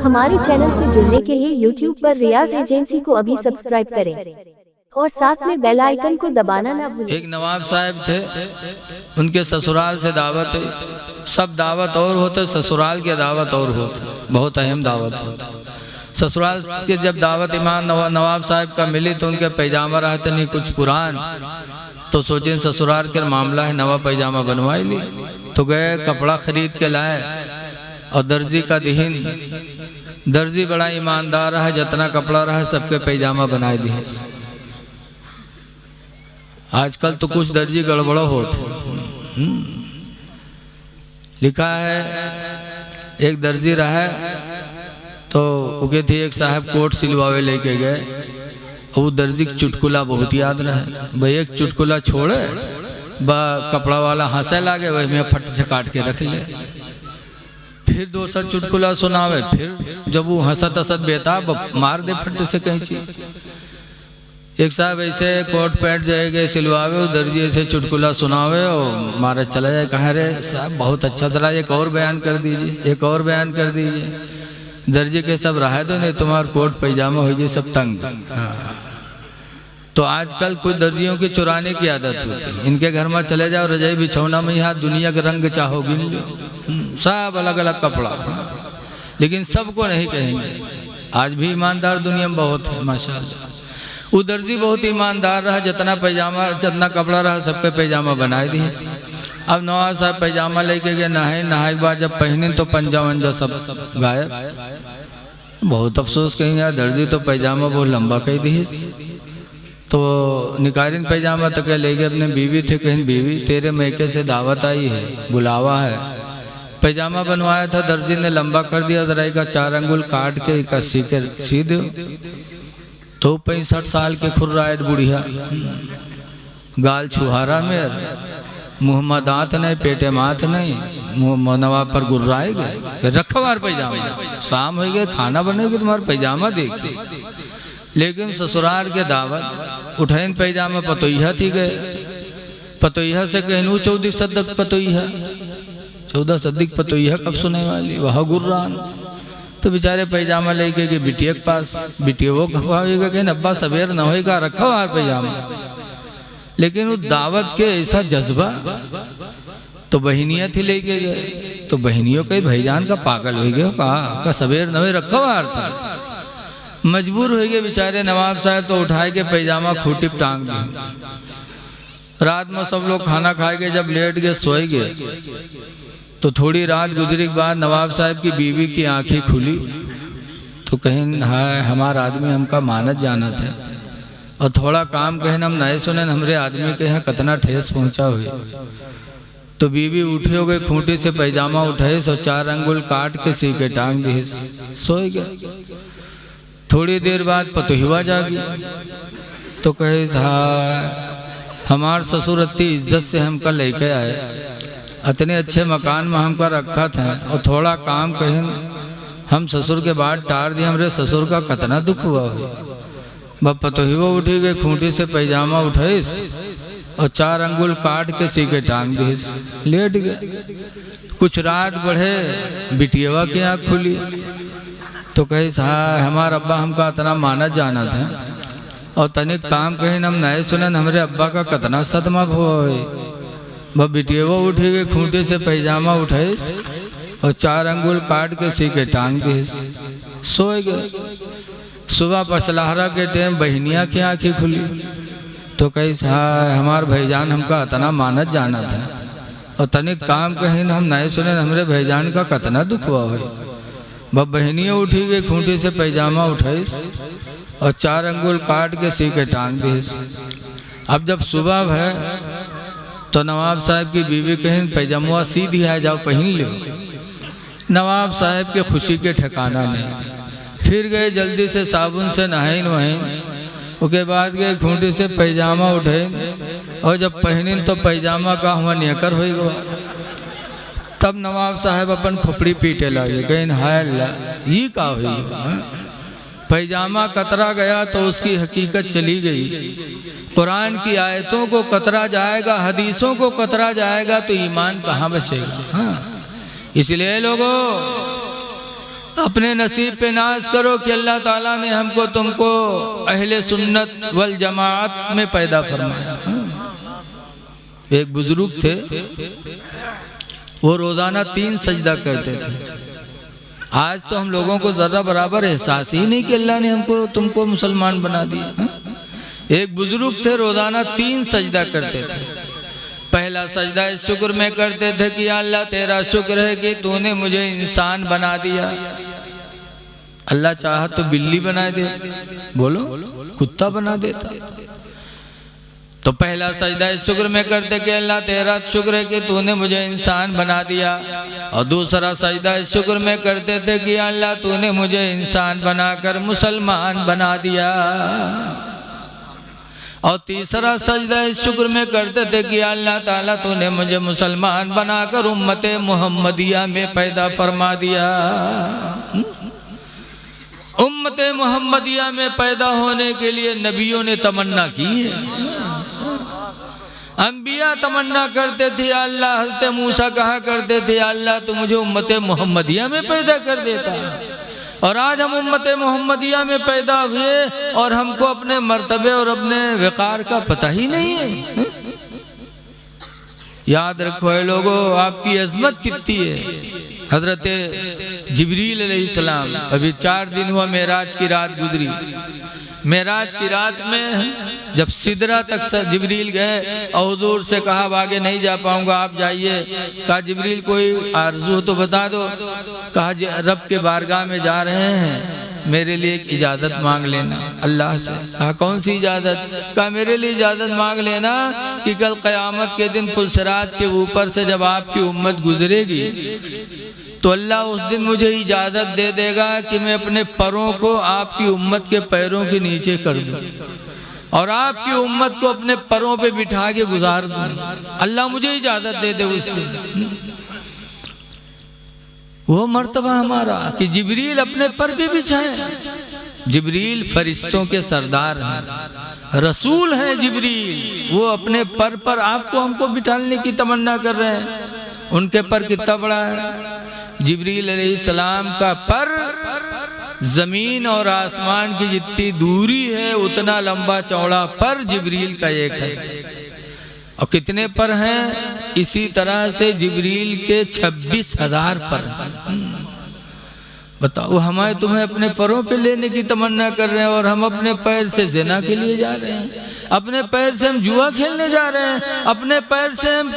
हमारे चैनल से जुड़ने के लिए YouTube पर रियाज एजेंसी को अभी सब्सक्राइब करें और साथ में बेल आइकन को दबाना ना भूलें। एक नवाब साहब थे, उनके ससुराल से दावत है। सब दावत और होते, ससुराल के दावत और होते, बहुत अहम दावत होती। ससुराल के जब दावत इमाम नवाब साहब का मिली तो उनके पैजामा रहते नहीं कुछ पुरान, तो सोचे ससुराल के मामला है, नवा पैजामा बनवाई ली। तो गए कपड़ा खरीद के लाए और दर्जी का दिहिन, दर्जी बड़ा ईमानदार है, जितना कपड़ा रहा सबके पैजामा बनाए दिए। आजकल तो कुछ दर्जी गड़बड़ा होते। लिखा है एक दर्जी रहा तो उके थी एक साहब कोट सिलवावे लेके गए, वो दर्जी की चुटकुला बहुत याद रहे। भाई एक चुटकुला छोड़े बा कपड़ा वाला हंसे लागे, वही में फट से काट के रख ले। फिर दूसरा चुटकुला सुनावे, फिर जब वो हंसत हंसत बेताब मार दे फट से कहीं चीज। एक साहब ऐसे कोट पैंट जाएगा सिलवावे, वो दर्जी ऐसे चुटकुला सुनावे और मारे चला जाए। कहा रे साहब बहुत अच्छा तरह, एक और बयान कर दीजिए, एक और बयान कर दीजिए। दर्जी के सब रहा दो, नहीं तुम्हारा कोट पैजामा हो जाए सब तंग। तो आजकल कुछ दर्जियों की चुराने की आदत होती है। इनके घर में चले जाओ, रजाई बिछौना में यहाँ दुनिया का रंग चाहोगी, सब अलग अलग कपड़ा, लेकिन सबको नहीं कहेंगे। आज भी ईमानदार दुनिया में बहुत है माशाल्लाह। वो दर्जी बहुत ईमानदार रहा, जितना पैजामा जितना कपड़ा रहा सबके पैजामा बनाए दिए। अब नवाब साहब पैजामा लेके गए, नहाए के बाद जब पहने तो पंजा वंजा सब गायब। बहुत अफसोस कहेंगे यार, दर्जी तो पैजामा बहुत लंबा कह दिए। तो निकारिन पैजामा तो क्या ले गए अपने बीवी थे, कहीं बीवी तेरे मैके से दावत आई है, बुलावा है। पैजामा बनवाया था, दर्जी ने लंबा कर दिया, जरा का 4 अंगुल काट के एक सी दो। तो 65 साल के खुर्रायत बुढ़िया, गाल छुहारा में, मुँह में दांत नहीं, पेटे माथ नहीं, मुँह नवाब पर गुर्राए गए। रखवार पैजामा, शाम हो गए खाना बनेगी तुम्हारा पैजामा देखिए। लेकिन ससुराल के दावत उठैन पैजामा पतोइहा थी गए। पतोइहा से कहनू 14 सदक पतोइहा, 14 सदक पतोइहा कब सुने वाली, वह गुर्रान। तो बेचारे पैजामा लेके गए बिटिया के पास, बिटिया वो खवाएगा कि अब्बा सवेर न होएगा, रखो यार पैजामा। लेकिन वो दावत के ऐसा जज्बा, तो बहनियाँ थी लेके गए, तो बहनियों के भाईजान का पागल हो गया, कहा सवेर न हो रखो यार। था मजबूर हो गए बेचारे नवाब साहब, तो उठाए के पैजामा खूटी पे टांग दी। रात में सब लोग खाना खाए गए, जब लेट गए सोए गए, तो थोड़ी रात गुजरी के बाद नवाब साहब की बीवी की आंखें खुली। तो कहीं हाय हमारा आदमी हमका मानत जाना था, और थोड़ा काम कहें हम नए सुने, हमरे आदमी के यहाँ कितना ठेस पहुँचा हुए। तो बीवी उठी हो गई, खूंटी से पैजामा उठाए, 4 अंगुल काट के सी के टांग दी, सोए गए। थोड़ी देर बाद पतोहिवा जागी, तो कहे हमार ससुर इतनी इज्जत से हमका लेके आए, इतने अच्छे मकान में हमका रखा था, और थोड़ा काम कहें हम ससुर के बाद टार दिए, हमरे ससुर का कितना दुख हुआ हुआ। बब पतोहिवा उठी गई, खूंटी से पैजामा उठाइस और 4 अंगुल काट के सी के टांग दिस, लेट गए। कुछ रात बढ़े, बिटियावा की आँख खुली, तो कहे हमारा अब्बा हमका इतना माना जाना था, और तनिक काम कहें हम नए सुने, हमरे अब्बा का कितना सदमा हुआ। बब बिटियावा उठी गई, खूंटे से पैजामा उठाइस और 4 अंगुल काट के सी के टांग दिस, सोए गए। सुबह पसलहरा के टाइम बहनिया की आँखें खुली, तो कही हमार भाईजान हमका इतना मानत जाना था, और तनिक काम कहीं हम नए सुने, हमरे भाईजान का कितना दुख हुआ हुई। बब बहनिया उठी गई, खूंटी से पैजामा उठाइस और 4 अंगुल काट के सी के टांग दिस। अब जब सुबह है तो नवाब साहब की बीवी कहें पैजामा सीधी आ जाओ पहन लो। नवाब साहब के खुशी के ठिकाना नहीं। फिर गए जल्दी से साबुन से नहाइन वहाइन, उसके बाद गए खूंटी से पैजामा उठाए, और जब पहनिन तो पैजामा का हुआ नेकर हो गया। तब नवाब साहब अपन खोपड़ी पीटे लगे, कहीं हाय अल्लाह ये का हुई। पैजामा कतरा गया तो उसकी हकीकत चली गई। कुरान की आयतों को कतरा जाएगा, हदीसों को कतरा जाएगा, तो ईमान कहाँ बचेगा। हाँ, इसलिए लोगों अपने नसीब पे नाज करो कि अल्लाह ताला ने हमको तुमको अहले सुन्नत वल जमात में पैदा फरमाया। एक बुजुर्ग थे, वो रोजाना 3 सजदा करते थे। आज तो हम लोगों को जरा बराबर एहसास ही नहीं कि अल्लाह ने हमको तुमको मुसलमान बना दिया। एक बुजुर्ग थे, रोजाना 3 सजदा करते थे। पहला सजदा इस शुक्र में करते थे कि अल्लाह तेरा शुक्र है कि तूने मुझे इंसान बना दिया। अल्लाह चाहा तो बिल्ली बना दे, बोलो कुत्ता बना देता। तो पहला सजदा इस शुक्र में करते कि अल्लाह तेरा शुक्र है कि तूने मुझे इंसान बना दिया। और दूसरा सजदा इस शुक्र में करते थे कि अल्लाह तूने मुझे इंसान बनाकर मुसलमान बना दिया। और तीसरा सजदा इस शुक्र में करते थे कि अल्लाह ताला तूने मुझे मुसलमान बनाकर उम्मते मुहम्मदिया में पैदा फरमा दिया। उम्मते मुहम्मदिया में पैदा होने के लिए नबियों ने तमन्ना की है। अंबिया तमन्ना करते थे अल्लाह, हज़रत मूसा कहा करते थे अल्लाह तू मुझे उम्मते मुहम्मदिया में पैदा कर देता। और आज हम उम्मते मुहम्मदिया में पैदा हुए और हमको अपने मर्तबे और अपने वक़ार का पता ही नहीं है। याद रखो है लोगों, आपकी अजमत कितनी है। हजरत जिब्रील अलैहिस्सलाम, अभी 4 दिन हुआ मेराज की रात गुजरी। मेराज की रात में जब सिदरा तक जिब्रील गए और हुजूर से कहा अब आगे नहीं जा पाऊंगा, आप जाइए। कहा जिब्रील कोई आरज़ू हो तो बता दो। कहा रब के बारगाह में जा रहे हैं, मेरे लिए एक इजाज़त मांग लेना अल्लाह से। कहा कौन सी इजाज़त? कहा मेरे लिए इजाज़त मांग लेना कि कल क़यामत के दिन पुलसिरात के ऊपर से जब आपकी उम्मत गुजरेगी तो अल्लाह उस दिन मुझे इजाज़त दे देगा कि मैं अपने पैरों को आपकी उम्मत के पैरों के नीचे कर दूं और आपकी उम्मत को अपने पैरों पे बिठा के गुजार दूं। अल्लाह मुझे इजाज़त दे दे उस दिन। वो मर्तबा हमारा कि जिब्रील अपने पर भी बिछाए। जिब्रील फरिश्तों के सरदार हैं, रसूल हैं जिब्रील। वो अपने पर आपको हमको बिठाने की तमन्ना कर रहे हैं। उनके पर कितना बड़ा है? जिब्रील अलैहिस्सलाम का पर जमीन और आसमान की जितनी दूरी है उतना लंबा चौड़ा पर जिब्रील का एक है। और कितने पर हैं? इसी तरह से जिब्रील के 26,000 पर। बताओ, हमारे तुम्हें अपने पैरों पे लेने की तमन्ना कर रहे हैं और हम अपने पैर से ज़िना के लिए जा रहे हैं, अपने पैर से हम जुआ खेलने जा रहे हैं, अपने पैर से हम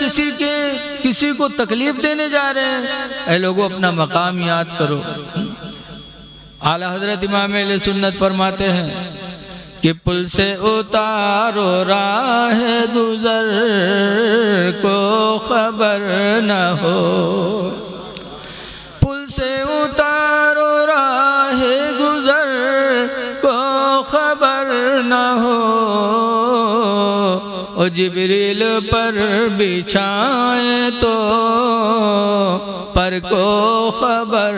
किसी को तकलीफ देने जा रहे हैं। ऐ लोगों, अपना मकाम याद करो। आला हजरत इमाम अहले सुन्नत फरमाते हैं कि पुल से उतारो राह गुजर को खबर न हो, पुल से उतारो राह गुजर को खबर न हो, ओ जिब्रील पर बिछाए तो पर को खबर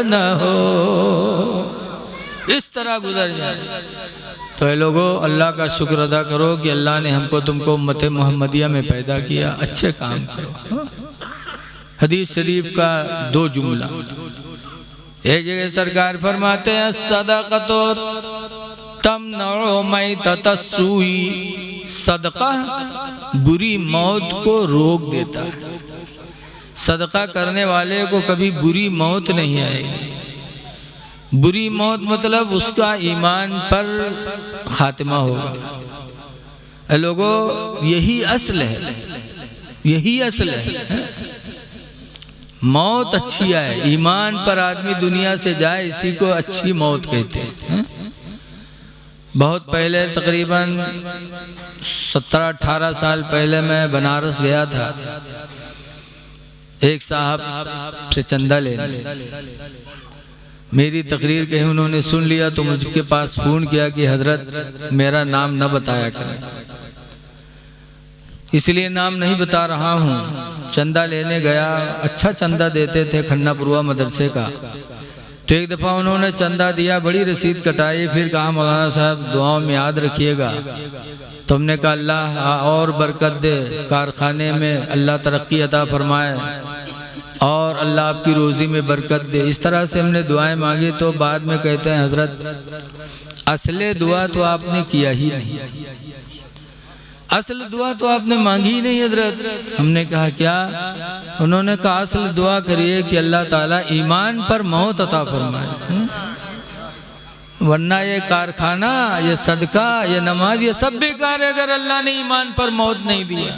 न हो। इस तरह गुजर जाए। तो ये लोगों, अल्लाह का शुक्र अदा करो कि अल्लाह ने हमको तुमको उम्मत मुहम्मदिया में पैदा किया। अच्छे काम करो। हदीस शरीफ का 2 जुमला। एक जगह सरकार फरमाते हैं सदक़तो तमनउ मैततस्सूई, सदका बुरी मौत को रोक देता है। सदका करने वाले को कभी बुरी मौत नहीं आएगी। बुरी मौत मतलब उसका ईमान पर खात्मा होगा। लोगों, यही असल है, यही असल है। मौत अच्छी आए, ईमान पर आदमी दुनिया से जाए, इसी को अच्छी मौत कहते हैं। बहुत पहले, तकरीबन 17-18 साल पहले मैं बनारस गया था एक साहब से चंदा लेने। मेरी तकरीर कहीं उन्होंने सुन लिया तो मुझके पास फ़ोन किया कि हजरत मेरा नाम न बताया करें, इसलिए नाम नहीं बता रहा हूँ। चंदा लेने गया, अच्छा चंदा देते थे खन्नापुरवा मदरसे का। तो एक दफ़ा उन्होंने चंदा दिया, बड़ी रसीद कटाई, फिर कहा मौलाना साहब दुआओं में याद रखिएगा। तो हमने कहा अल्लाह और बरकत दे, कारखाने में अल्लाह तरक्की अता फरमाए, और अल्लाह आपकी रोज़ी में बरकत दे। इस तरह से हमने दुआएं मांगी तो बाद में कहते हैं हजरत असले दुआ तो आपने किया ही नहीं, असल दुआ तो आपने मांगी ही नहीं हजरत। हमने कहा क्या? उन्होंने कहा असल दुआ करिए कि अल्लाह ताला ईमान पर मौत अता फरमाए, वरना ये कारखाना, ये सदका, ये नमाज, ये सब बेकार है अगर अल्लाह ने ईमान पर मौत नहीं दिया।